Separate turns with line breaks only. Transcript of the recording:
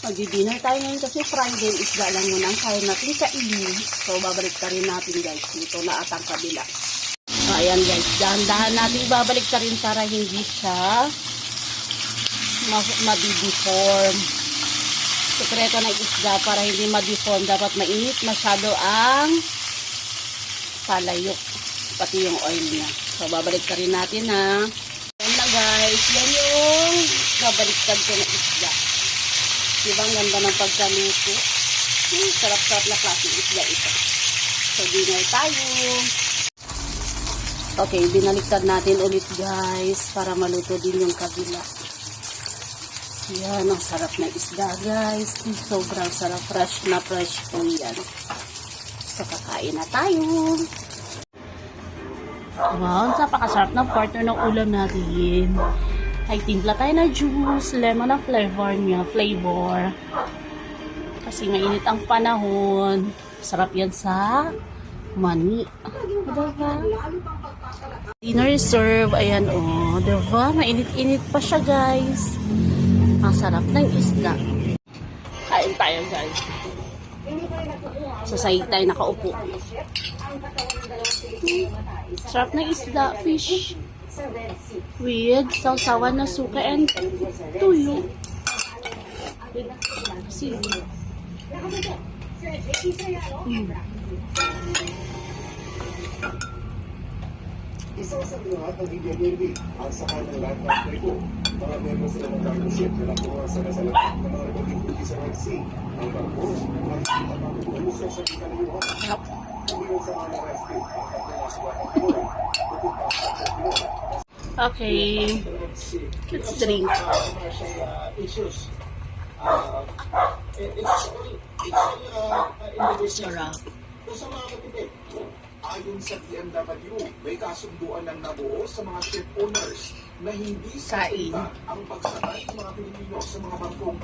Mag-dinner tayo ngayon kasi Friday, isda lang muna ang kaya natin kainin. So, babalik ka rin natin guys. Dito na at ang kabila. So, ayan guys. Dahan-dahan natin babalik ka rin para hindi siya ma-deform. Sekreto ng isda para hindi ma-deform. Dapat mainit masyado ang palayok. Pati yung oil niya. So, babalik ka rin natin ha. Yan na guys. Yan yung babaliktad ko ng isda. Diba ang ganda ng pagkaluto? Sarap-sarap na klaseng isda ito. So, dinner tayo. Okay, binaliktad natin ulit guys para maluto din yung kabila. Yan, ang sarap na isda guys. Sobrang sarap. Fresh na fresh po yan. So, kakain na tayo. Wow, napakasarap ng partner ng ulam natin. Ay, timpla tayo na juice, lemon ang flavor niya, Kasi mainit ang panahon. Sarap yan sa mani. Diba? Dinner serve, ayan o. Diba? Mainit-init pa siya guys. Ang sarap ng isda. Kain tayo guys. Sa sahig tayo nakaupo. Sarap ng isda, fish. With sausawan na suka and tuyo. Seaweed.
Isa sa lahat ng Media Derby ang sakay ng Land Bank ko. Mga membro sila ng partnership na nakuha sa nasalat ng mga republiko sa Red Sea. Ang barko ay itamang sa Italyuhan. Hindi sa mga rescue.
Okay, let's drink. Sarap.
Sa mga katipid, ayon sa DMW, may kasunduan ng nabuo sa mga ship owners na hindi sa
Kain.
ang pagsakay ng mga Pilipino sa mga bangkong